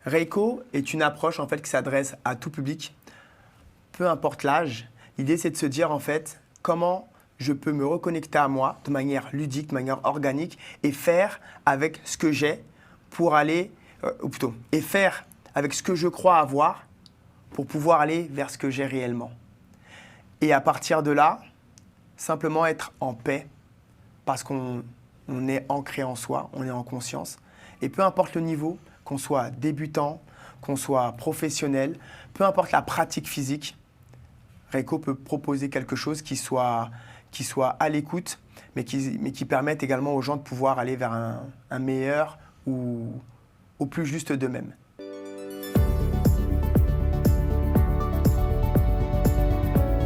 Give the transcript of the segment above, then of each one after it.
Reiko est une approche en fait qui s'adresse à tout public, peu importe l'âge. L'idée c'est de se dire en fait comment je peux me reconnecter à moi de manière ludique, de manière organique et faire avec ce que j'ai pour aller, ou plutôt, et faire avec ce que je crois avoir pour pouvoir aller vers ce que j'ai réellement. Et à partir de là, simplement être en paix parce qu'on est ancré en soi, on est en conscience. Et peu importe le niveau, qu'on soit débutant, qu'on soit professionnel, peu importe la pratique physique, Reiko peut proposer quelque chose qui soit à l'écoute, mais qui permette également aux gens de pouvoir aller vers un meilleur ou au plus juste d'eux-mêmes.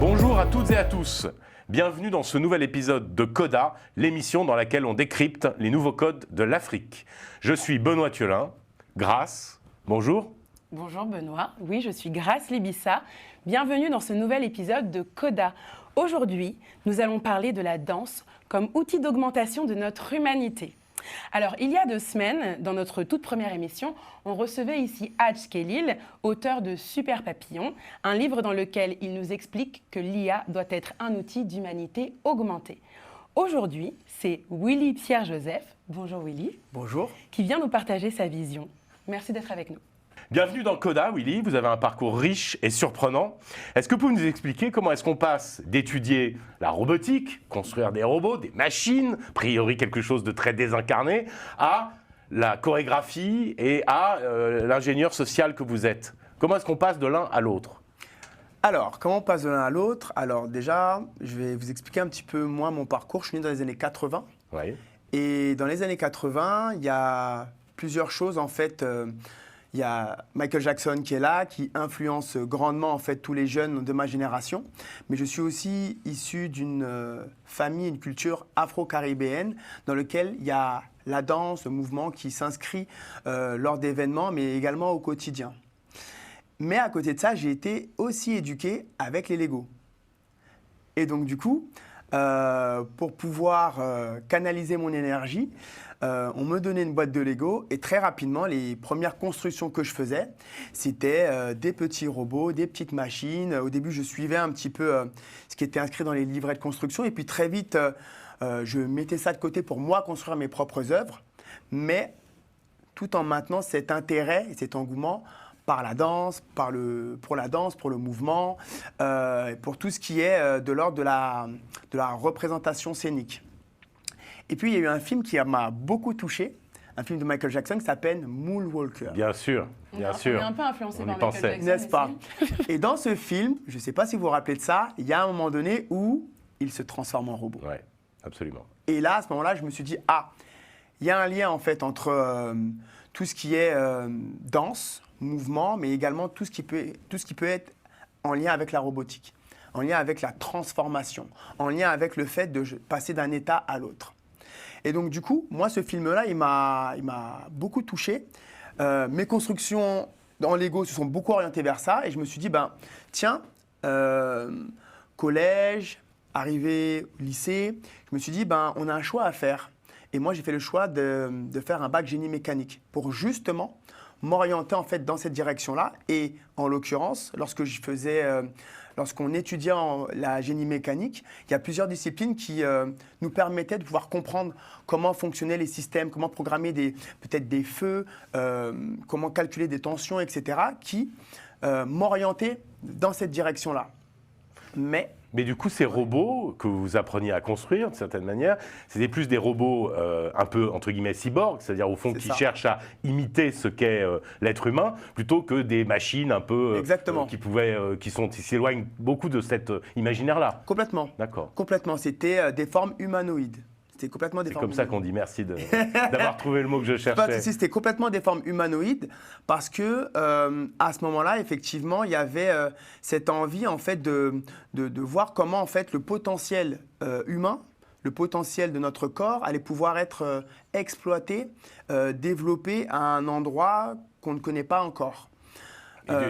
Bonjour à toutes et à tous. Bienvenue dans ce nouvel épisode de Coda, l'émission dans laquelle on décrypte les nouveaux codes de l'Afrique. Je suis Benoît Thiolin. Grace, bonjour. Bonjour Benoît, oui je suis Grace Libissa. Bienvenue dans ce nouvel épisode de Coda. Aujourd'hui, nous allons parler de la danse comme outil d'augmentation de notre humanité. Alors, il y a 2 semaines, dans notre toute première émission, on recevait ici Hadj Khelil, auteur de Super Papillon, un livre dans lequel il nous explique que l'IA doit être un outil d'humanité augmentée. Aujourd'hui, c'est Willy Pierre-Joseph, bonjour Willy, Bonjour. qui vient nous partager sa vision. Merci d'être avec nous. Bienvenue dans Coda, Willy. Vous avez un parcours riche et surprenant. Est-ce que vous pouvez nous expliquer comment est-ce qu'on passe d'étudier la robotique, construire des robots, des machines, a priori quelque chose de très désincarné, à la chorégraphie et à l'ingénieur social que vous êtes? Comment est-ce qu'on passe de l'un à l'autre? Alors, comment on passe de l'un à l'autre? Alors déjà, je vais vous expliquer un petit peu moi mon parcours. Je suis né dans les années 80. Oui. Et dans les années 80, il y a plusieurs choses en fait. Il y a Michael Jackson qui est là, qui influence grandement en fait tous les jeunes de ma génération. Mais je suis aussi issu d'une famille, une culture afro-caribéenne dans laquelle il y a la danse, le mouvement qui s'inscrit lors d'événements, mais également au quotidien. Mais à côté de ça, j'ai été aussi éduqué avec les Legos. Et donc du coup, pour pouvoir canaliser mon énergie, on me donnait une boîte de Lego et très rapidement, les premières constructions que je faisais, c'était des petits robots, des petites machines. Au début, je suivais un petit peu ce qui était inscrit dans les livrets de construction et puis très vite, je mettais ça de côté pour moi construire mes propres œuvres, mais tout en maintenant cet intérêt et cet engouement par la danse, pour la danse, pour le mouvement, pour tout ce qui est de l'ordre de la représentation scénique. Et puis, il y a eu un film qui m'a beaucoup touché, un film de Michael Jackson qui s'appelle Moonwalker. Bien sûr, bien sûr. On est un peu influencé On par y Michael pensait. Jackson. N'est-ce pas? aussi. Et dans ce film, je ne sais pas si vous vous rappelez de ça, il y a un moment donné où il se transforme en robot. Oui, absolument. Et là, à ce moment-là, je me suis dit, ah, il y a un lien en fait entre tout ce qui est danse, mouvement, mais également tout ce qui peut être en lien avec la robotique, en lien avec la transformation, en lien avec le fait de passer d'un état à l'autre. Et donc du coup, moi, ce film-là, il m'a beaucoup touché. Mes constructions en Lego se sont beaucoup orientées vers ça, et je me suis dit, ben, tiens, collège, arrivé au lycée, je me suis dit, ben, on a un choix à faire. Et moi, j'ai fait le choix de faire un bac génie mécanique pour justement m'orienter en fait dans cette direction-là. Et en l'occurrence, lorsqu'on étudiait la génie mécanique, il y a plusieurs disciplines qui nous permettaient de pouvoir comprendre comment fonctionnaient les systèmes, comment programmer peut-être des feux, comment calculer des tensions, etc., qui m'orientaient dans cette direction-là. Mais du coup, ces robots que vous appreniez à construire, de certaine manière, c'était plus des robots un peu, entre guillemets, cyborgs, c'est-à-dire au fond qui cherchent à imiter ce qu'est l'être humain, plutôt que des machines un peu qui s'éloignent beaucoup de cet imaginaire-là. Complètement. D'accord. Complètement. C'était des formes humanoïdes. C'était complètement des C'est formes comme ça qu'on dit merci d'avoir trouvé le mot que je cherchais. Pas de souci, c'était complètement des formes humanoïdes parce que à ce moment-là, effectivement, il y avait cette envie en fait de voir comment en fait le potentiel humain, le potentiel de notre corps allait pouvoir être exploité, développé à un endroit qu'on ne connaît pas encore.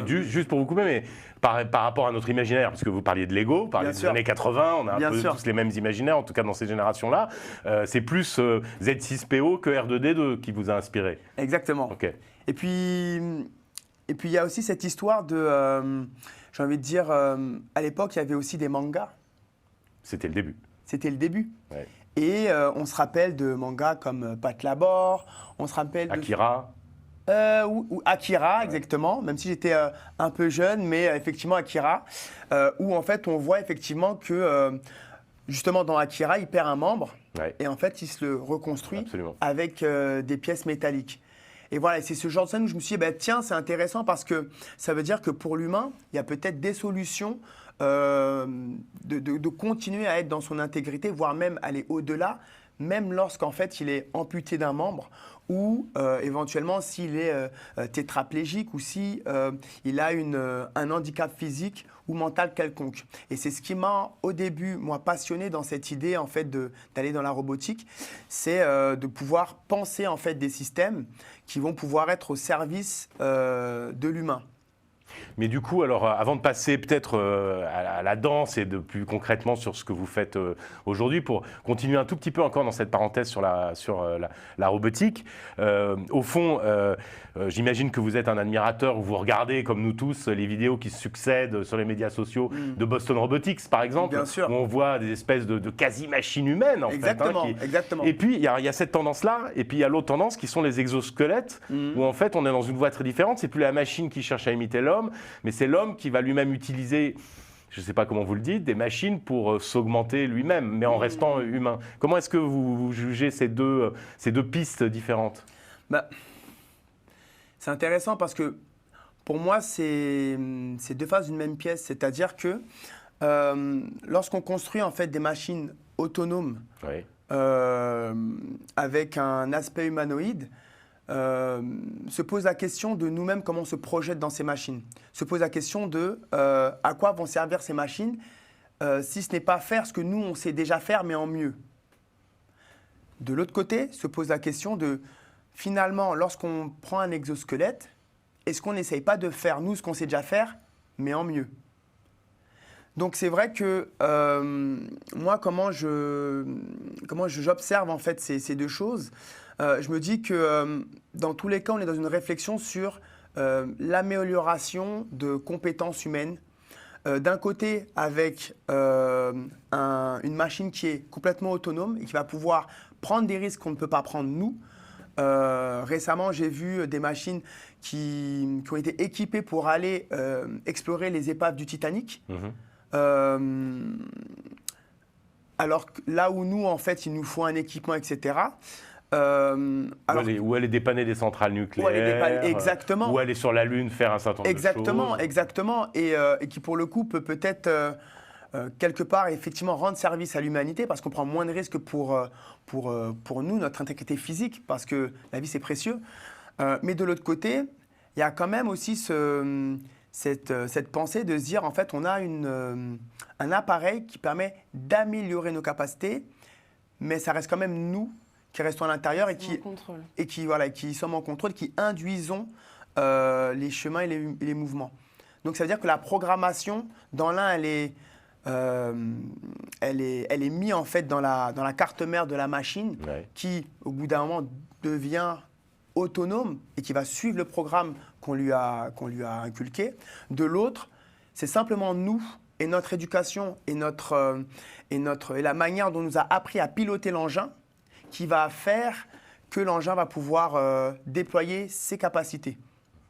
Juste pour vous couper, mais par rapport à notre imaginaire, parce que vous parliez de Lego, vous parliez des années 80, on a un peu tous les mêmes imaginaires, en tout cas dans ces générations-là. C'est plus Z6PO que R2D2 qui vous a inspiré. Exactement. Ok. Et puis, il y a aussi cette histoire de, j'ai envie de dire, à l'époque, il y avait aussi des mangas. C'était le début. C'était le début. Ouais. Et on se rappelle de mangas comme Pat Labor, on se rappelle Akira. ou Akira, exactement, même si j'étais un peu jeune, mais effectivement Akira, où en fait on voit effectivement que justement dans Akira, il perd un membre, et en fait il se le reconstruit avec des pièces métalliques. Et voilà, c'est ce genre de scène où je me suis dit, tiens, c'est intéressant parce que ça veut dire que pour l'humain, il y a peut-être des solutions de continuer à être dans son intégrité, voire même aller au-delà, même lorsqu'en fait il est amputé d'un membre ou éventuellement s'il est tétraplégique ou si il a un handicap physique ou mental quelconque. Et c'est ce qui m'a au début, moi, passionné dans cette idée en fait d'aller dans la robotique, c'est de pouvoir penser en fait des systèmes qui vont pouvoir être au service de l'humain. Mais du coup, alors, avant de passer peut-être à la danse et de plus concrètement sur ce que vous faites aujourd'hui, pour continuer un tout petit peu encore dans cette parenthèse sur la robotique, au fond, j'imagine que vous êtes un admirateur, ou vous regardez, comme nous tous, les vidéos qui se succèdent sur les médias sociaux de Boston Robotics, par exemple, Bien sûr. où on voit des espèces de quasi-machines humaines, en Exactement, fait. exactement. Et puis, il y a cette tendance-là, et puis il y a l'autre tendance qui sont les exosquelettes, où en fait, on est dans une voie très différente. C'est plus la machine qui cherche à imiter l'homme, mais c'est l'homme qui va lui-même utiliser, je ne sais pas comment vous le dites, des machines pour s'augmenter lui-même, mais en restant humain. Comment est-ce que vous jugez ces deux pistes différentes ? C'est intéressant parce que pour moi, c'est deux faces d'une même pièce. C'est-à-dire que lorsqu'on construit en fait des machines autonomes avec un aspect humanoïde, se pose la question de nous-mêmes, comment on se projette dans ces machines. Se pose la question de à quoi vont servir ces machines si ce n'est pas faire ce que nous, on sait déjà faire, mais en mieux. De l'autre côté, se pose la question de, finalement, lorsqu'on prend un exosquelette, est-ce qu'on n'essaye pas de faire, nous, ce qu'on sait déjà faire, mais en mieux ? Donc c'est vrai que moi, comment j'observe en fait ces deux choses, je me dis que dans tous les cas, on est dans une réflexion sur l'amélioration de compétences humaines. D'un côté, avec une machine qui est complètement autonome et qui va pouvoir prendre des risques qu'on ne peut pas prendre nous. Récemment, j'ai vu des machines qui ont été équipées pour aller explorer les épaves du Titanic. Alors là où nous, en fait, il nous faut un équipement, etc. Où aller dépanner des centrales nucléaires, exactement. Ou aller sur la Lune faire un certain nombre de choses. Exactement. Et qui, pour le coup, peut-être quelque part, effectivement, rendre service à l'humanité parce qu'on prend moins de risques pour nous, notre intégrité physique, parce que la vie, c'est précieux. Mais de l'autre côté, il y a quand même aussi cette pensée de se dire, en fait, on a un appareil qui permet d'améliorer nos capacités, mais ça reste quand même nous qui restons à l'intérieur et qui sommes en contrôle, qui induisons les chemins et les mouvements. Donc ça veut dire que la programmation, dans l'un, elle est mise en fait dans la carte mère de la machine, qui, au bout d'un moment, devient autonome et qui va suivre le programme qu'on lui a inculqué. De l'autre, c'est simplement nous et notre éducation et la manière dont on nous a appris à piloter l'engin qui va faire que l'engin va pouvoir déployer ses capacités.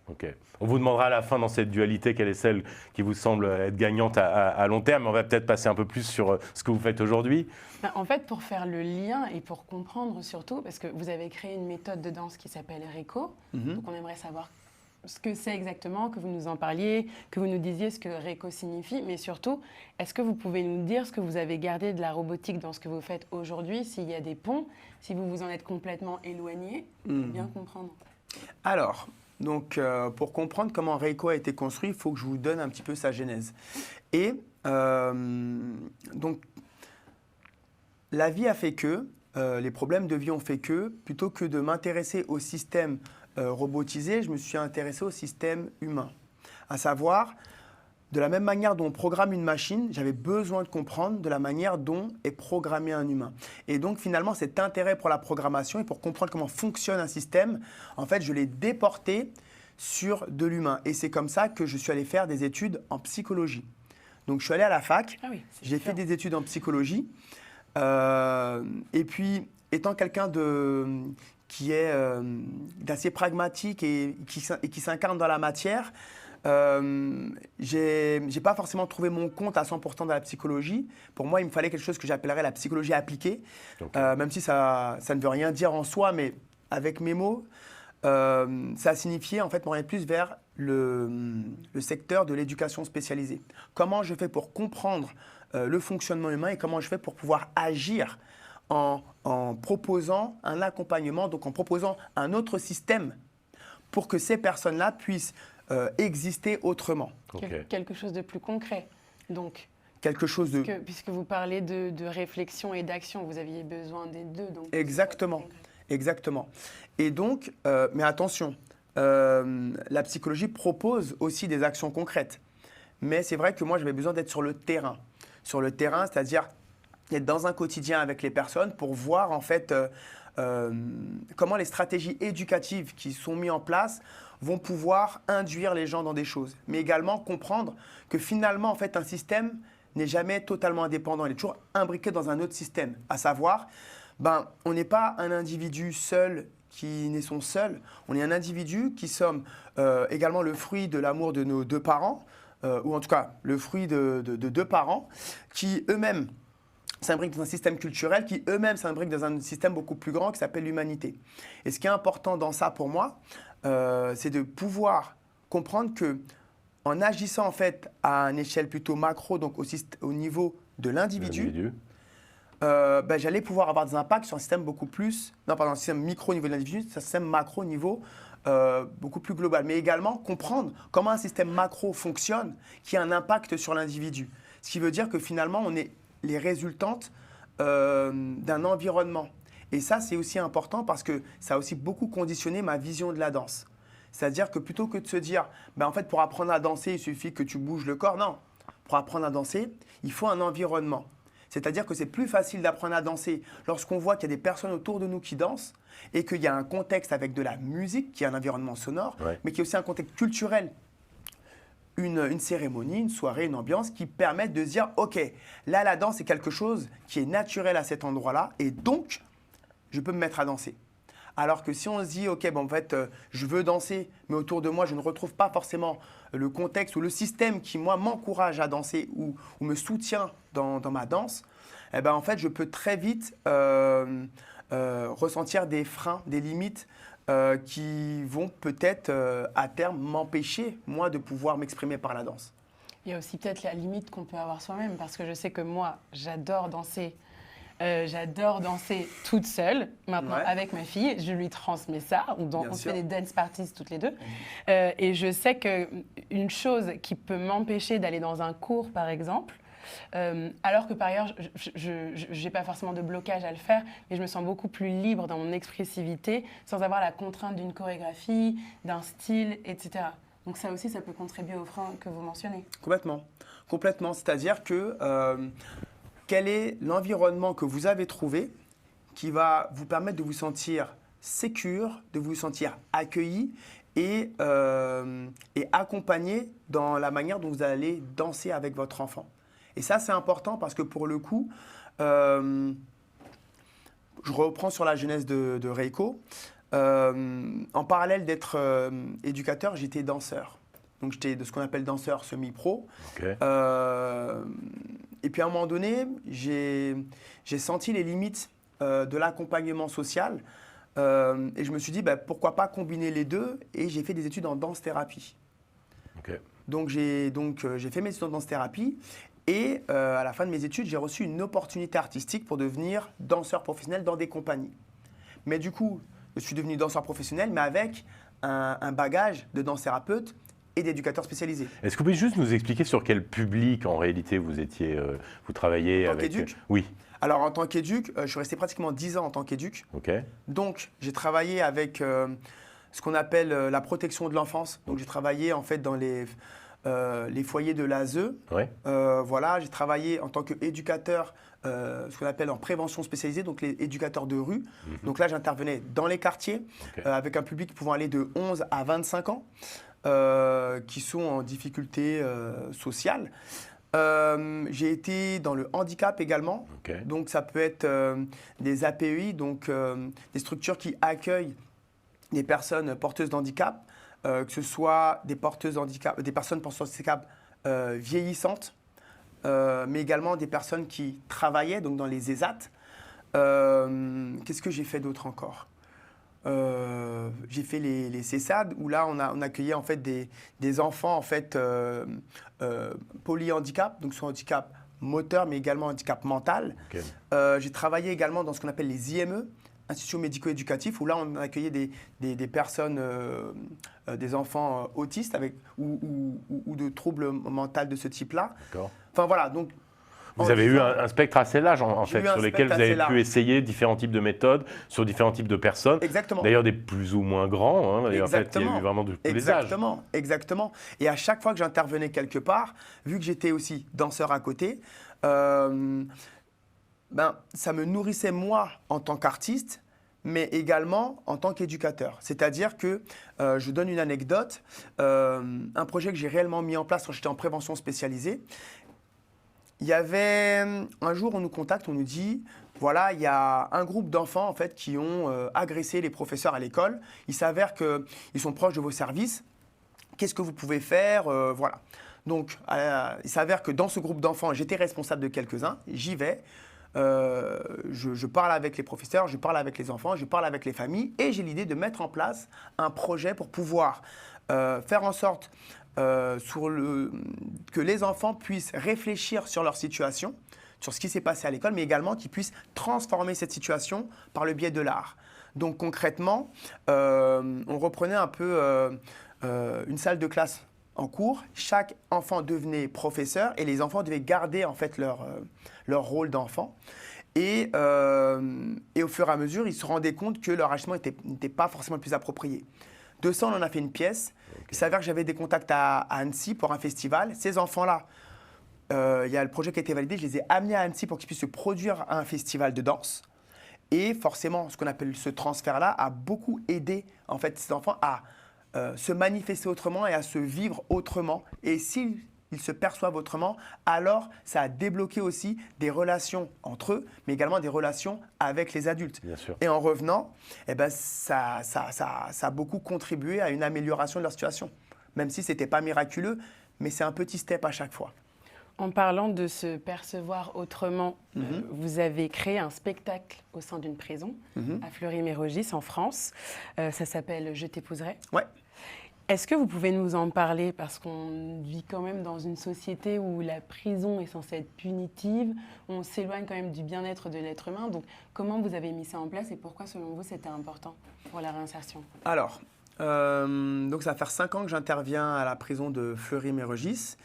Ok. On vous demandera à la fin, dans cette dualité, quelle est celle qui vous semble être gagnante à long terme. On va peut-être passer un peu plus sur ce que vous faites aujourd'hui. En fait, pour faire le lien et pour comprendre surtout, parce que vous avez créé une méthode de danse qui s'appelle Reiko, donc on aimerait savoir ce que c'est exactement, que vous nous en parliez, que vous nous disiez ce que Reiko signifie, mais surtout, est-ce que vous pouvez nous dire ce que vous avez gardé de la robotique dans ce que vous faites aujourd'hui, s'il y a des ponts, si vous vous en êtes complètement éloigné, pour bien comprendre. Alors, donc, pour comprendre comment Reiko a été construit, il faut que je vous donne un petit peu sa genèse. Et donc, la vie a fait que, les problèmes de vie ont fait que, plutôt que de m'intéresser au système robotisé, je me suis intéressé au système humain. À savoir, de la même manière dont on programme une machine, j'avais besoin de comprendre de la manière dont est programmé un humain. Et donc finalement, cet intérêt pour la programmation et pour comprendre comment fonctionne un système, en fait, je l'ai déporté sur de l'humain. Et c'est comme ça que je suis allé faire des études en psychologie. Donc je suis allé à la fac, j'ai fait des études en psychologie. Et puis, étant quelqu'un qui est d'assez pragmatique et qui s'incarne dans la matière, j'ai pas forcément trouvé mon compte à 100% dans la psychologie. Pour moi, il me fallait quelque chose que j'appellerais la psychologie appliquée, même si ça ne veut rien dire en soi, mais avec mes mots, ça a signifié en fait m'orienter plus vers le secteur de l'éducation spécialisée. Comment je fais pour comprendre le fonctionnement humain et comment je fais pour pouvoir agir en proposant un accompagnement, donc en proposant un autre système pour que ces personnes-là puissent exister autrement. Quelque chose de plus concret, donc. Quelque chose de... Puisque vous parlez de réflexion et d'action, vous aviez besoin des deux. Donc exactement, exactement. Et donc, mais attention, la psychologie propose aussi des actions concrètes. Mais c'est vrai que moi, j'avais besoin d'être sur le terrain. Sur le terrain, c'est-à-dire être dans un quotidien avec les personnes pour voir en fait comment les stratégies éducatives qui sont mises en place vont pouvoir induire les gens dans des choses. Mais également comprendre que finalement, en fait, un système n'est jamais totalement indépendant. Il est toujours imbriqué dans un autre système. À savoir, on n'est pas un individu seul qui naissons seul. On est un individu qui sommes également le fruit de l'amour de nos deux parents, ou en tout cas le fruit de deux parents qui eux-mêmes s'imbriquent dans un système culturel, qui eux-mêmes s'imbriquent dans un système beaucoup plus grand qui s'appelle l'humanité. Et ce qui est important dans ça pour moi, c'est de pouvoir comprendre que en agissant en fait à une échelle plutôt macro, donc au niveau de l'individu, j'allais pouvoir avoir des impacts sur un système beaucoup plus, non pardon, un système micro au niveau de l'individu, c'est un système macro au niveau beaucoup plus global, mais également comprendre comment un système macro fonctionne qui a un impact sur l'individu. Ce qui veut dire que finalement, on est les résultantes d'un environnement. Et ça, c'est aussi important parce que ça a aussi beaucoup conditionné ma vision de la danse. C'est-à-dire que plutôt que de se dire, en fait, pour apprendre à danser, il suffit que tu bouges le corps. Non, pour apprendre à danser, il faut un environnement. C'est-à-dire que c'est plus facile d'apprendre à danser lorsqu'on voit qu'il y a des personnes autour de nous qui dansent et qu'il y a un contexte avec de la musique, qui est un environnement sonore, mais qui est aussi un contexte culturel. Une cérémonie, une soirée, une ambiance qui permettent de se dire « Ok, là, la danse est quelque chose qui est naturel à cet endroit-là et donc, je peux me mettre à danser. » Alors que si on se dit « Ok, en fait, je veux danser, mais autour de moi, je ne retrouve pas forcément le contexte ou le système qui, moi, m'encourage à danser ou me soutient dans ma danse, en fait, je peux très vite ressentir des freins, des limites qui vont peut-être à terme m'empêcher, moi, de pouvoir m'exprimer par la danse. Il y a aussi peut-être la limite qu'on peut avoir soi-même, parce que je sais que moi, j'adore danser. J'adore danser toute seule, maintenant avec ma fille. Je lui transmets ça. On fait des dance parties toutes les deux. Et je sais qu'une chose qui peut m'empêcher d'aller dans un cours, par exemple, alors que par ailleurs, je n'ai pas forcément de blocage à le faire, mais je me sens beaucoup plus libre dans mon expressivité, sans avoir la contrainte d'une chorégraphie, d'un style, etc. Donc ça aussi, ça peut contribuer aux freins que vous mentionnez. Complètement. Complètement. C'est-à-dire que quel est l'environnement que vous avez trouvé qui va vous permettre de vous sentir sécure, de vous sentir accueilli et accompagné dans la manière dont vous allez danser avec votre enfant. Et ça, c'est important parce que pour le coup, je reprends sur la jeunesse de Reiko. En parallèle d'être éducateur, j'étais danseur. Donc, j'étais de ce qu'on appelle danseur semi-pro. Okay. Et puis, à un moment donné, j'ai senti les limites de l'accompagnement social. Et je me suis dit, pourquoi pas combiner les deux. Et j'ai fait des études en danse-thérapie. Okay. Donc, j'ai fait mes études en danse-thérapie. Et à la fin de mes études, j'ai reçu une opportunité artistique pour devenir danseur professionnel dans des compagnies. Mais du coup, je suis devenu danseur professionnel, mais avec un bagage de danse-thérapeute et d'éducateur spécialisé. Est-ce que vous pouvez juste nous expliquer sur quel public, en réalité, vous travaillez avec… En tant qu'éduc ? Oui. Alors, en tant qu'éduc, je suis resté pratiquement 10 ans en tant qu'éduc. Okay. Donc, j'ai travaillé avec ce qu'on appelle la protection de l'enfance. Donc j'ai travaillé en fait dans les foyers de l'ASE. Ouais. Voilà, j'ai travaillé en tant qu'éducateur, ce qu'on appelle en prévention spécialisée, donc les éducateurs de rue. Donc là, j'intervenais dans les quartiers, avec un public pouvant aller de 11 à 25 ans, qui sont en difficulté sociale. J'ai été dans le handicap également. Donc ça peut être des APEI, donc des structures qui accueillent des personnes porteuses d'handicap, que ce soit des personnes porteuses d'handicap vieillissantes, mais également des personnes qui travaillaient donc dans les ESAT. Qu'est-ce que j'ai fait d'autre encore ? J'ai fait les CESAD où là on accueillait en fait des enfants en fait polyhandicap, donc soit handicap moteur mais également handicap mental. J'ai travaillé également dans ce qu'on appelle les IME, institutions médico-éducatifs, où là on accueillait des personnes, des enfants autistes ou de troubles mentaux de ce type-là. Enfin voilà, donc vous avez eu un spectre assez large en fait, sur lesquels vous avez pu essayer différents types de méthodes, sur différents types de personnes. Exactement. D'ailleurs des plus ou moins grands. Hein, et en fait, il y a eu vraiment de tous les âges. Exactement. Et à chaque fois que j'intervenais quelque part, vu que j'étais aussi danseur à côté, ça me nourrissait moi en tant qu'artiste, mais également en tant qu'éducateur. C'est-à-dire que, je donne une anecdote, un projet que j'ai réellement mis en place quand j'étais en prévention spécialisée. Il y avait un jour, on nous contacte, on nous dit, voilà, il y a un groupe d'enfants en fait qui ont agressé les professeurs à l'école. Il s'avère qu'ils sont proches de vos services. Qu'est-ce que vous pouvez faire voilà. Donc, il s'avère que dans ce groupe d'enfants, j'étais responsable de quelques-uns. J'y vais. Je parle avec les professeurs, je parle avec les enfants, je parle avec les familles et j'ai l'idée de mettre en place un projet pour pouvoir faire en sorte que les enfants puissent réfléchir sur leur situation, sur ce qui s'est passé à l'école, mais également qu'ils puissent transformer cette situation par le biais de l'art. Donc concrètement, on reprenait un peu une salle de classe en cours. Chaque enfant devenait professeur et les enfants devaient garder en fait leur rôle d'enfant. Et au fur et à mesure, ils se rendaient compte que leur agissement n'était pas forcément le plus approprié. De ça, on en a fait une pièce. Il s'avère que j'avais des contacts à Annecy pour un festival. Ces enfants-là, il y a le projet qui a été validé. Je les ai amenés à Annecy pour qu'ils puissent se produire à un festival de danse. Et forcément, ce qu'on appelle ce transfert-là a beaucoup aidé en fait, ces enfants à se manifester autrement et à se vivre autrement. Et s'ils se perçoivent autrement, alors ça a débloqué aussi des relations entre eux, mais également des relations avec les adultes. Bien sûr. Et en revenant, ça a beaucoup contribué à une amélioration de leur situation. Même si ce n'était pas miraculeux, mais c'est un petit step à chaque fois. En parlant de se percevoir autrement, vous avez créé un spectacle au sein d'une prison à Fleury-Mérogis en France. Ça s'appelle « Je t'épouserai ». Ouais. Est-ce que vous pouvez nous en parler? Parce qu'on vit quand même dans une société où la prison est censée être punitive, on s'éloigne quand même du bien-être de l'être humain. Donc comment vous avez mis ça en place et pourquoi selon vous c'était important pour la réinsertion? Alors, donc ça va faire 5 ans que j'interviens à la prison de Fleury-Mérogis.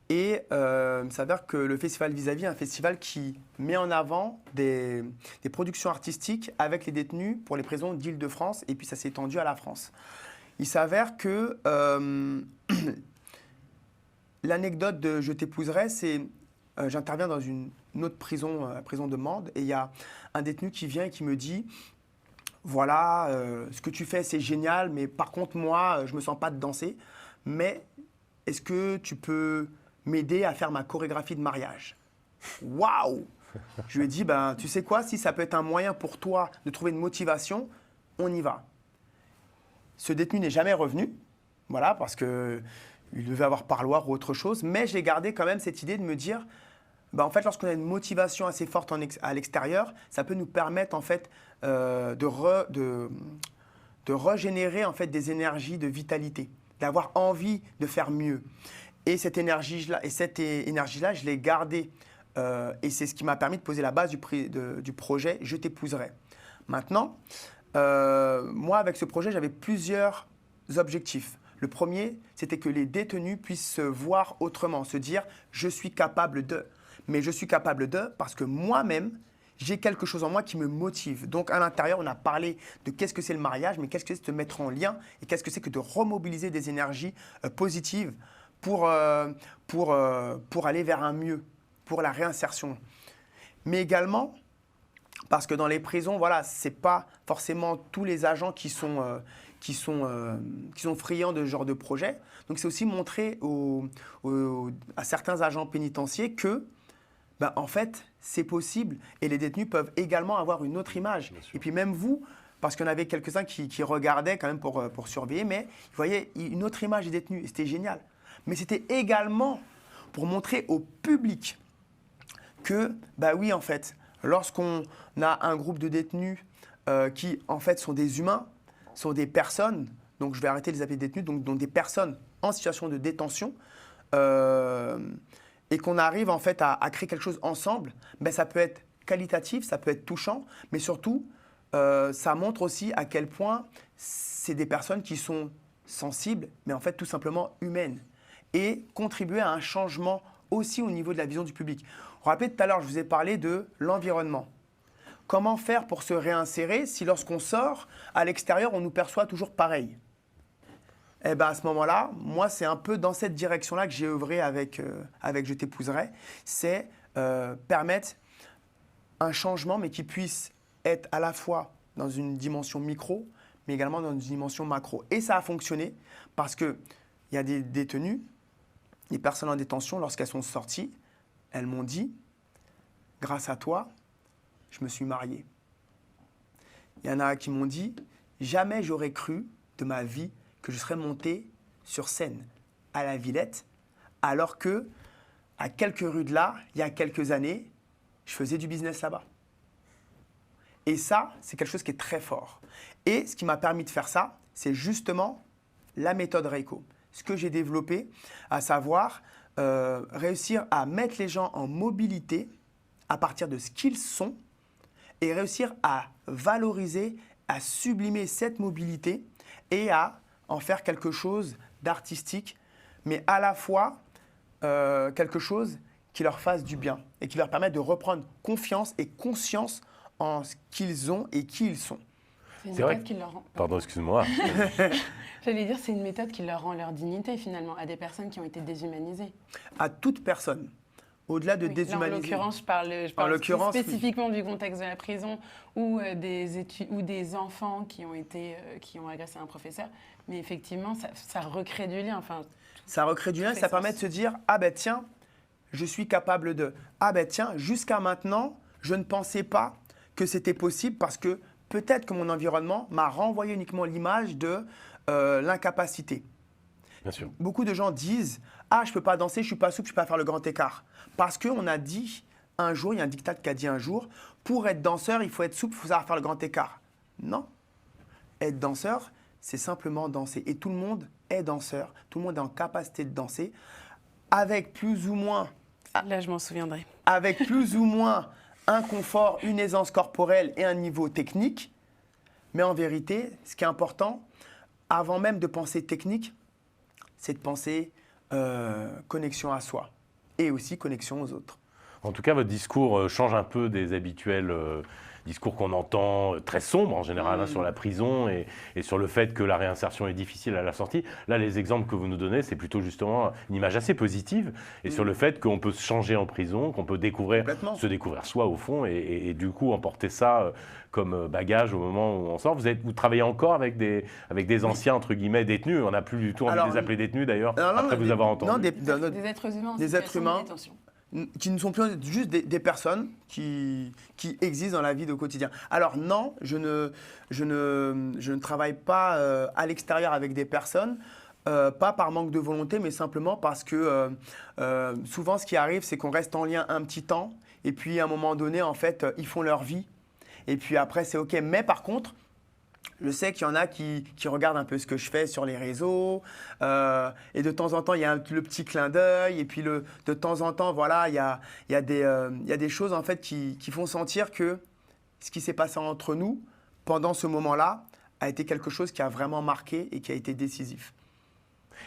Et il s'avère que le festival Vis-à-Vis est un festival qui met en avant des productions artistiques avec les détenus pour les prisons d'Île-de-France et puis ça s'est étendu à la France. Il s'avère que l'anecdote de « Je t'épouserai », c'est j'interviens dans une autre prison, la prison de Mende, et il y a un détenu qui vient et qui me dit « Voilà, ce que tu fais c'est génial, mais par contre moi je ne me sens pas de danser, mais est-ce que tu peux m'aider à faire ma chorégraphie de mariage ?» Waouh! Je lui ai dit « Tu sais quoi, si ça peut être un moyen pour toi de trouver une motivation, on y va. » Ce détenu n'est jamais revenu, voilà, parce qu'il devait avoir parloir ou autre chose, mais j'ai gardé quand même cette idée de me dire, en fait, lorsqu'on a une motivation assez forte à l'extérieur, ça peut nous permettre en fait de régénérer en fait des énergies de vitalité, d'avoir envie de faire mieux. Et cette énergie-là, je l'ai gardée, et c'est ce qui m'a permis de poser la base du projet « Je t'épouserai ». Maintenant, moi, avec ce projet, j'avais plusieurs objectifs. Le premier, c'était que les détenus puissent se voir autrement, se dire « je suis capable de ». Mais je suis capable de parce que moi-même, j'ai quelque chose en moi qui me motive. Donc à l'intérieur, on a parlé de qu'est-ce que c'est le mariage, mais qu'est-ce que c'est de se mettre en lien et qu'est-ce que c'est que de remobiliser des énergies positives pour aller vers un mieux, pour la réinsertion. Mais également, parce que dans les prisons, voilà, ce n'est pas forcément tous les agents qui sont friands de ce genre de projet. Donc c'est aussi montrer à certains agents pénitentiaires que, en fait, c'est possible et les détenus peuvent également avoir une autre image. Et puis même vous, parce qu'il y en avait quelques-uns qui regardaient quand même pour surveiller, mais ils voyaient une autre image des détenus et c'était génial. Mais c'était également pour montrer au public que, oui, en fait, lorsqu'on a un groupe de détenus qui, en fait, sont des humains, sont des personnes, donc je vais arrêter de les appeler détenus, donc des personnes en situation de détention, et qu'on arrive en fait à créer quelque chose ensemble, ça peut être qualitatif, ça peut être touchant, mais surtout, ça montre aussi à quel point c'est des personnes qui sont sensibles, mais en fait tout simplement humaines, et contribuer à un changement aussi au niveau de la vision du public. Vous vous rappelez tout à l'heure, je vous ai parlé de l'environnement. Comment faire pour se réinsérer si lorsqu'on sort, à l'extérieur, on nous perçoit toujours pareil ? À ce moment-là, moi, c'est un peu dans cette direction-là que j'ai œuvré avec Je t'épouserai. C'est permettre un changement, mais qui puisse être à la fois dans une dimension micro, mais également dans une dimension macro. Et ça a fonctionné parce qu'il y a des détenus, des personnes en détention, lorsqu'elles sont sorties, elles m'ont dit, grâce à toi, je me suis marié. Il y en a qui m'ont dit, jamais j'aurais cru de ma vie que je serais monté sur scène à la Villette, alors que à quelques rues de là, il y a quelques années, je faisais du business là-bas. Et ça, c'est quelque chose qui est très fort. Et ce qui m'a permis de faire ça, c'est justement la méthode Reiko. Ce que j'ai développé, à savoir réussir à mettre les gens en mobilité à partir de ce qu'ils sont et réussir à valoriser, à sublimer cette mobilité et à en faire quelque chose d'artistique, mais à la fois quelque chose qui leur fasse du bien et qui leur permette de reprendre confiance et conscience en ce qu'ils ont et qui ils sont. C'est vrai qui leur rend... Pardon, excuse-moi. J'allais dire, c'est une méthode qui leur rend leur dignité finalement, à des personnes qui ont été déshumanisées. À toute personne. Au-delà de déshumaniser. Là, en l'occurrence, je parle spécifiquement du contexte de la prison ou des enfants qui ont agressé un professeur. Mais effectivement, ça recrée du lien. Ça recrée du lien, ça permet de se dire « Ah ben tiens, je suis capable de... Ah ben tiens, jusqu'à maintenant, je ne pensais pas que c'était possible parce que peut-être que mon environnement m'a renvoyé uniquement l'image de l'incapacité. » Bien sûr. Beaucoup de gens disent « Ah, je ne peux pas danser, je ne suis pas souple, je ne peux pas faire le grand écart. » Parce qu'on a dit un jour, il y a un dictat qui a dit un jour, pour être danseur, il faut être souple, il faut savoir faire le grand écart. Non. Être danseur, c'est simplement danser. Et tout le monde est danseur, tout le monde est en capacité de danser, avec plus ou moins... Là, je m'en souviendrai. Avec plus ou moins un confort, une aisance corporelle et un niveau technique. Mais en vérité, ce qui est important, avant même de penser technique, c'est de penser connexion à soi et aussi connexion aux autres. En tout cas, votre discours change un peu des habituels discours qu'on entend très sombres en général sur la prison et sur le fait que la réinsertion est difficile à la sortie. Là, les exemples que vous nous donnez, c'est plutôt justement une image assez positive et sur le fait qu'on peut se changer en prison, qu'on peut se découvrir soi au fond et du coup emporter ça comme bagage au moment où on sort. Vous travaillez encore avec des anciens, entre guillemets, détenus. On n'a plus du tout envie de les appeler détenus d'ailleurs, après vous avoir entendu. Non, des êtres humains. Des êtres humains. Qui ne sont plus juste des personnes qui existent dans la vie au quotidien. Alors non, je ne travaille pas à l'extérieur avec des personnes, pas par manque de volonté, mais simplement parce que souvent ce qui arrive, c'est qu'on reste en lien un petit temps, et puis à un moment donné, en fait, ils font leur vie, et puis après c'est OK. Mais par contre, je sais qu'il y en a qui regardent un peu ce que je fais sur les réseaux et de temps en temps, il y a le petit clin d'œil et puis de temps en temps, voilà, il y a des choses en fait qui font sentir que ce qui s'est passé entre nous pendant ce moment-là a été quelque chose qui a vraiment marqué et qui a été décisif.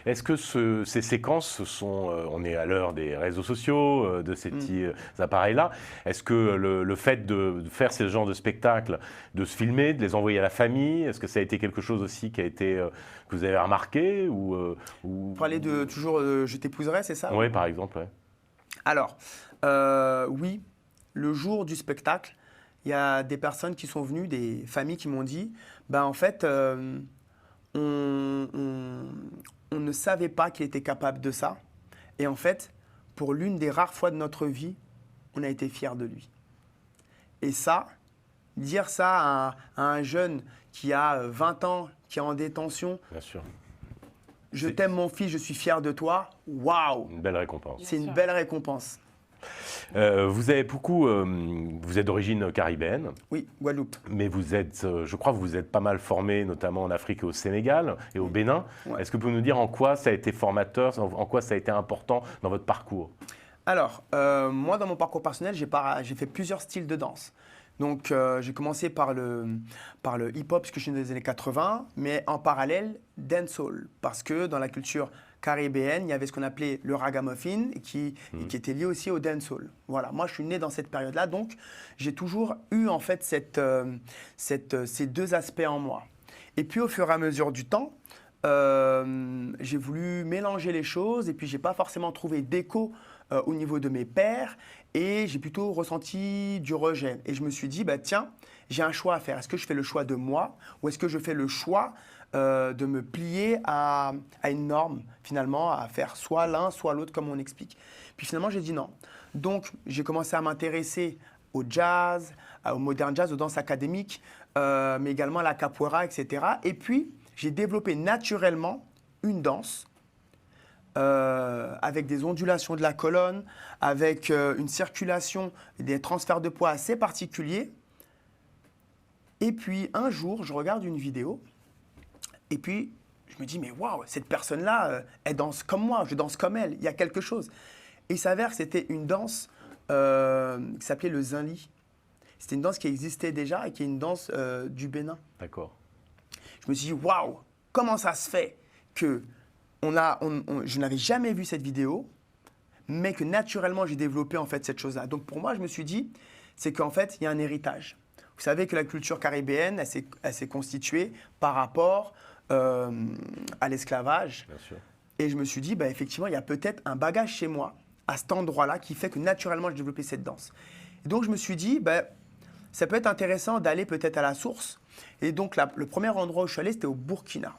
Est-ce que ces séquences sont, on est à l'heure des réseaux sociaux, de ces petits appareils-là, est-ce que le fait de faire ce genre de spectacle, de se filmer, de les envoyer à la famille, est-ce que ça a été quelque chose aussi qui a été, que vous avez remarqué ou... Pour parler de toujours Je t'épouserai, c'est ça? Oui, par exemple. Ouais. Alors, oui, le jour du spectacle, il y a des personnes qui sont venues, des familles qui m'ont dit, ben en fait, on ne savait pas qu'il était capable de ça. Et en fait, pour l'une des rares fois de notre vie, on a été fiers de lui. Et ça, dire ça à un jeune qui a 20 ans, qui est en détention, Bien sûr. je t'aime mon fils, je suis fier de toi, waouh, Une belle récompense. c'est une sûr. belle récompense. Vous avez beaucoup, vous êtes d'origine caribéenne, Oui, Guadeloupe. mais vous êtes, je crois que vous êtes pas mal formé, notamment en Afrique et au Sénégal et au Bénin. Ouais. Est-ce que vous pouvez nous dire en quoi ça a été formateur, en quoi ça a été important dans votre parcours? Alors, moi, dans mon parcours personnel, j'ai fait plusieurs styles de danse. Donc, j'ai commencé par le hip-hop, parce que je suis né dans les années 80, mais en parallèle, dancehall, parce que dans la culture caribéenne, il y avait ce qu'on appelait le ragamuffin, qui était lié aussi au dancehall. Voilà, moi, je suis né dans cette période-là, donc j'ai toujours eu en fait ces deux aspects en moi. Et puis, au fur et à mesure du temps, j'ai voulu mélanger les choses, et puis j'ai pas forcément trouvé d'écho au niveau de mes pairs, et j'ai plutôt ressenti du rejet. Et je me suis dit, bah, tiens, j'ai un choix à faire. Est-ce que je fais le choix de moi, ou est-ce que je fais le choix de me plier à une norme, finalement, à faire soit l'un, soit l'autre, comme on explique. Puis finalement, j'ai dit non. Donc, j'ai commencé à m'intéresser au jazz, au modern jazz, aux danses académiques, mais également à la capoeira, etc. Et puis, j'ai développé naturellement une danse avec des ondulations de la colonne, avec une circulation, des transferts de poids assez particuliers. Et puis, un jour, je regarde une vidéo, et puis, je me dis, mais waouh, cette personne-là, elle danse comme moi, je danse comme elle, il y a quelque chose. Et il s'avère que c'était une danse qui s'appelait le zinli. C'était une danse qui existait déjà et qui est une danse du Bénin. D'accord. Je me suis dit, waouh, comment ça se fait que je n'avais jamais vu cette vidéo, mais que naturellement, j'ai développé en fait cette chose-là. Donc pour moi, je me suis dit, c'est qu'en fait, il y a un héritage. Vous savez que la culture caribéenne, elle s'est constituée par rapport à l'esclavage. Bien sûr. Et je me suis dit, bah, effectivement, il y a peut-être un bagage chez moi, à cet endroit-là, qui fait que naturellement, j'ai développé cette danse. Et donc, je me suis dit, bah, ça peut être intéressant d'aller peut-être à la source. Et donc, le premier endroit où je suis allé, c'était au Burkina.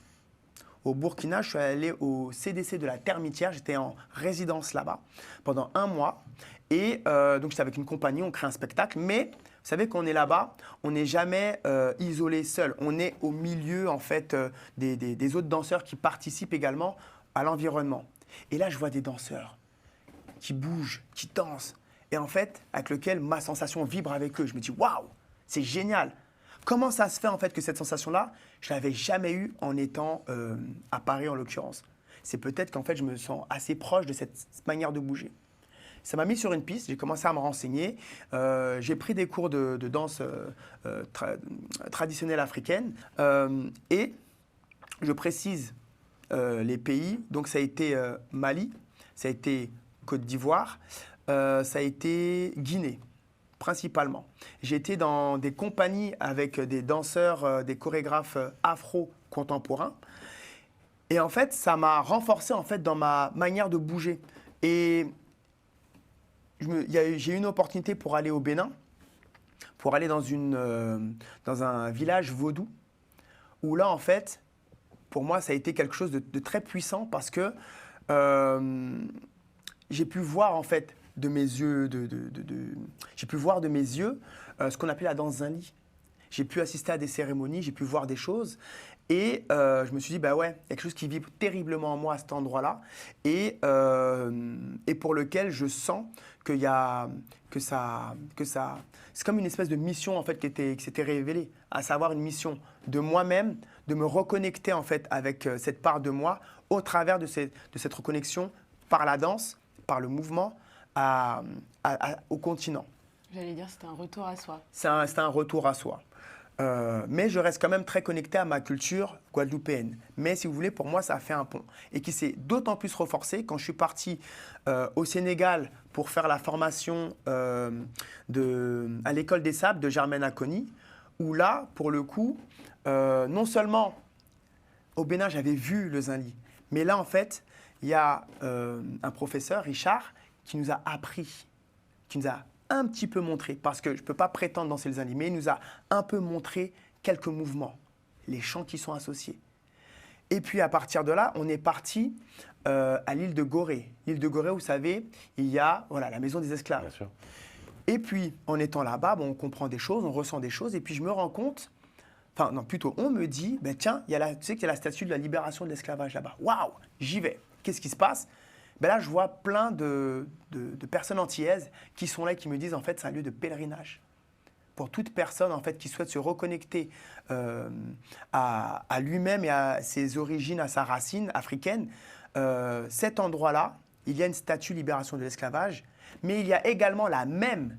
Au Burkina, je suis allé au CDC de la Termitière. J'étais en résidence là-bas pendant 1 mois. Et donc, j'étais avec une compagnie, on crée un spectacle. Mais vous savez qu'on est là-bas, on n'est jamais isolé seul. On est au milieu, en fait, des autres danseurs qui participent également à l'environnement. Et là, je vois des danseurs qui bougent, qui dansent. Et en fait, avec lequel ma sensation vibre avec eux. Je me dis, waouh, c'est génial. Comment ça se fait en fait que cette sensation-là, je ne l'avais jamais eue en étant à Paris en l'occurrence. C'est peut-être qu'en fait, je me sens assez proche de cette manière de bouger. Ça m'a mis sur une piste, j'ai commencé à me renseigner. J'ai pris des cours de danse traditionnelle africaine. Et je précise les pays. Donc ça a été Mali, ça a été Côte d'Ivoire, ça a été Guinée. Principalement. J'ai été dans des compagnies avec des danseurs, des chorégraphes afro-contemporains. Et en fait, ça m'a renforcé en fait, dans ma manière de bouger. Et j'ai eu une opportunité pour aller au Bénin, pour aller dans un village vaudou, où là, en fait, pour moi, ça a été quelque chose de très puissant parce que j'ai pu voir, en fait, de mes yeux, j'ai pu voir de mes yeux ce qu'on appelait la danse zinli. J'ai pu assister à des cérémonies, j'ai pu voir des choses. Et je me suis dit, bah ouais, il y a quelque chose qui vibre terriblement en moi à cet endroit-là. Et pour lequel je sens que c'est comme une espèce de mission en fait, qui s'était révélée. À savoir une mission de moi-même, de me reconnecter en fait avec cette part de moi au travers de cette reconnexion par la danse, par le mouvement, au continent. J'allais dire, c'était un retour à soi. C'est un retour à soi. Mais je reste quand même très connecté à ma culture guadeloupéenne. Mais si vous voulez, pour moi, ça a fait un pont. Et qui s'est d'autant plus renforcé quand je suis parti au Sénégal pour faire la formation à l'école des sables de Germaine Aconi, où là, pour le coup, non seulement au Bénin, j'avais vu le Zinli, mais là, en fait, il y a un professeur, Richard, qui nous a appris, qui nous a un petit peu montré, parce que je ne peux pas prétendre danser le Zinli, mais il nous a un peu montré quelques mouvements, les chants qui sont associés. Et puis à partir de là, on est parti à l'île de Gorée. L'île de Gorée, vous savez, il y a la maison des esclaves. Bien sûr. Et puis en étant là-bas, on comprend des choses, on ressent des choses, et puis je me rends compte, enfin non, plutôt on me dit, tiens, tu sais qu'il y a la statue de la libération de l'esclavage là-bas. Waouh, j'y vais. Qu'est-ce qui se passe ? Là, je vois plein de personnes antillaises qui sont là et qui me disent, en fait, c'est un lieu de pèlerinage. Pour toute personne, en fait, qui souhaite se reconnecter à lui-même et à ses origines, à sa racine africaine, cet endroit-là, il y a une statue libération de l'esclavage, mais il y a également la même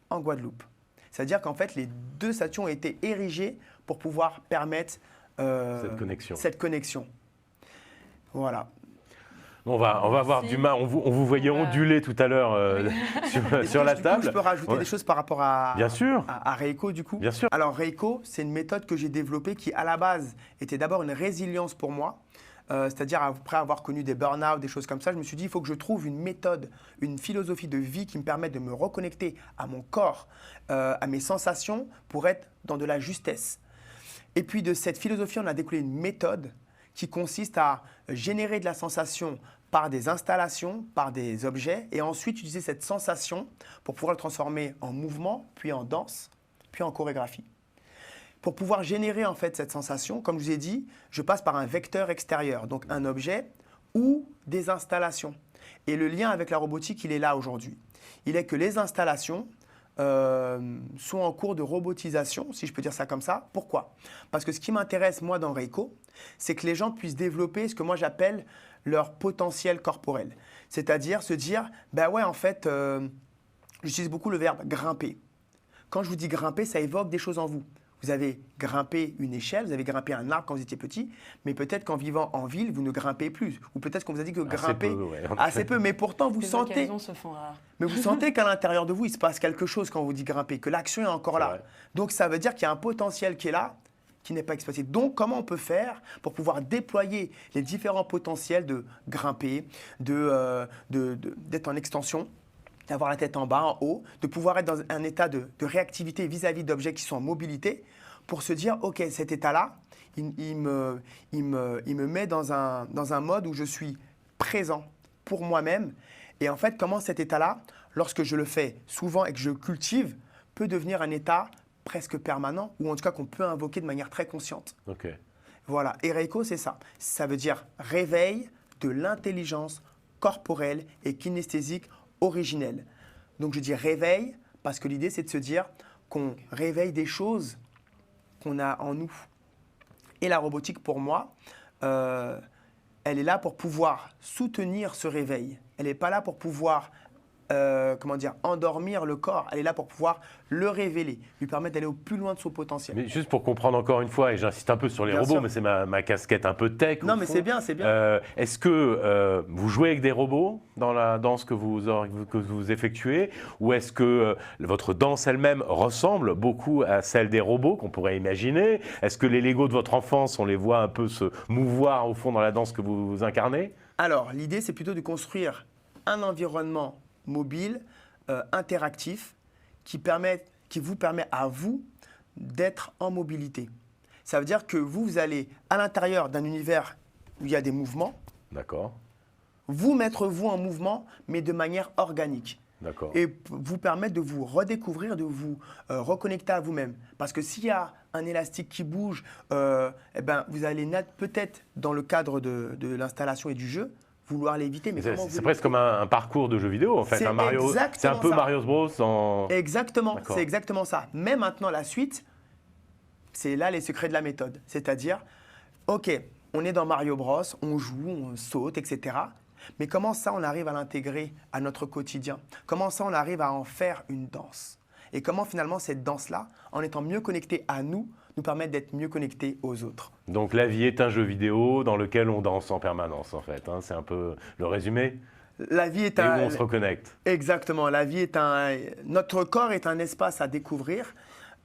en Guadeloupe. C'est-à-dire qu'en fait, les deux statues ont été érigées pour pouvoir permettre cette connexion. Voilà. On va avoir du mal. On vous voyait onduler tout à l'heure sur la table. Je peux rajouter des choses par rapport à, Bien sûr. à Reiko, du coup. Bien sûr. Alors, Reiko, c'est une méthode que j'ai développée qui, à la base, était d'abord une résilience pour moi. C'est-à-dire, après avoir connu des burn-out, des choses comme ça, je me suis dit, il faut que je trouve une méthode, une philosophie de vie qui me permette de me reconnecter à mon corps, à mes sensations, pour être dans de la justesse. Et puis, de cette philosophie, on a découlé une méthode qui consiste à générer de la sensation par des installations, par des objets, et ensuite utiliser cette sensation pour pouvoir le transformer en mouvement, puis en danse, puis en chorégraphie. Pour pouvoir générer en fait cette sensation, comme je vous ai dit, je passe par un vecteur extérieur, donc un objet ou des installations. Et le lien avec la robotique, il est là aujourd'hui. Il est que les installations sont en cours de robotisation, si je peux dire ça comme ça. Pourquoi ? Parce que ce qui m'intéresse, moi, dans Reiko, c'est que les gens puissent développer ce que moi j'appelle leur potentiel corporel. C'est-à-dire se dire, en fait, j'utilise beaucoup le verbe grimper. Quand je vous dis grimper, ça évoque des choses en vous. Vous avez grimpé une échelle, vous avez grimpé un arbre quand vous étiez petit, mais peut-être qu'en vivant en ville, vous ne grimpez plus. Ou peut-être qu'on vous a dit que grimper, assez peu, mais pourtant vous sentez. Les occasions se font rares. Mais vous sentez qu'à l'intérieur de vous, il se passe quelque chose quand on vous dit grimper, que l'action est encore là. Donc ça veut dire qu'il y a un potentiel qui est là, qui n'est pas exploité. Donc comment on peut faire pour pouvoir déployer les différents potentiels de grimper, d'être en extension, d'avoir la tête en bas, en haut, de pouvoir être dans un état de réactivité vis-à-vis d'objets qui sont en mobilité, pour se dire, OK, cet état-là, il me met dans un mode où je suis présent pour moi-même. Et en fait, comment cet état-là, lorsque je le fais souvent et que je cultive, peut devenir un état presque permanent, ou en tout cas qu'on peut invoquer de manière très consciente. Ok. Voilà, et Reiko, c'est ça. Ça veut dire réveil de l'intelligence corporelle et kinesthésique originelle. Donc je dis réveil parce que l'idée c'est de se dire qu'on réveille des choses qu'on a en nous. Et la robotique pour moi, elle est là pour pouvoir soutenir ce réveil. Elle n'est pas là pour pouvoir endormir le corps. Elle est là pour pouvoir le révéler, lui permettre d'aller au plus loin de son potentiel. Mais juste pour comprendre encore une fois, et j'insiste un peu sur les Bien robots, sûr. mais c'est ma casquette un peu tech. Non, mais c'est bien, c'est bien. Est-ce que vous jouez avec des robots dans la danse que vous effectuez, ou est-ce que votre danse elle-même ressemble beaucoup à celle des robots qu'on pourrait imaginer ? Est-ce que les Legos de votre enfance, on les voit un peu se mouvoir au fond dans la danse que vous incarnez ? Alors, l'idée, c'est plutôt de construire un environnement mobile, interactif, qui vous permet à vous d'être en mobilité. Ça veut dire que vous allez à l'intérieur d'un univers où il y a des mouvements, D'accord. vous mettre vous en mouvement, mais de manière organique. D'accord. Et vous permettre de vous redécouvrir, de vous reconnecter à vous-même. Parce que s'il y a un élastique qui bouge, vous allez peut-être, dans le cadre de l'installation et du jeu, vouloir l'éviter. Mais c'est presque comme un parcours de jeu vidéo, en fait. C'est C'est un peu ça. Mario Bros. Exactement, D'accord. c'est exactement ça. Mais maintenant, la suite, c'est là les secrets de la méthode. C'est-à-dire, OK, on est dans Mario Bros, on joue, on saute, etc. Mais comment ça, on arrive à l'intégrer à notre quotidien ? Comment ça, on arrive à en faire une danse ? et comment finalement cette danse-là, en étant mieux connectée à nous permet d'être mieux connectés aux autres. Donc la vie est un jeu vidéo dans lequel on danse en permanence en fait, hein. C'est un peu le résumé. La vie est Et où on se reconnecte. Exactement, la vie est notre corps est un espace à découvrir.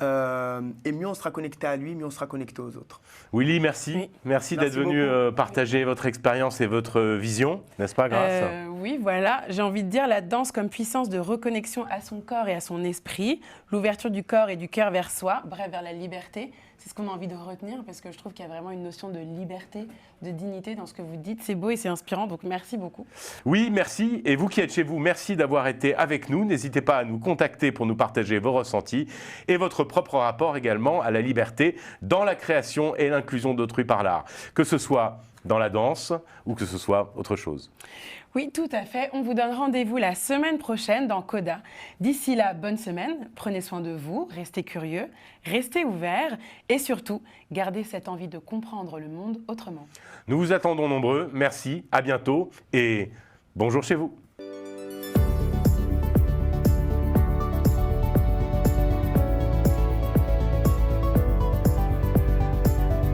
Et mieux on sera connecté à lui, mieux on sera connecté aux autres. Willy, merci. Oui. Merci d'être Merci venu beaucoup. partager votre expérience et votre vision, n'est-ce pas, Grace? Oui, voilà, j'ai envie de dire la danse comme puissance de reconnexion à son corps et à son esprit, l'ouverture du corps et du cœur vers soi, bref, vers la liberté. C'est ce qu'on a envie de retenir parce que je trouve qu'il y a vraiment une notion de liberté, de dignité dans ce que vous dites. C'est beau et c'est inspirant, donc merci beaucoup. Oui, merci. Et vous qui êtes chez vous, merci d'avoir été avec nous. N'hésitez pas à nous contacter pour nous partager vos ressentis et votre propre rapport également à la liberté dans la création et l'inclusion d'autrui par l'art, que ce soit dans la danse ou que ce soit autre chose. Oui, tout à fait. On vous donne rendez-vous la semaine prochaine dans Coda. D'ici là, bonne semaine. Prenez soin de vous, restez curieux, restez ouverts et surtout, gardez cette envie de comprendre le monde autrement. Nous vous attendons nombreux. Merci, à bientôt et bonjour chez vous.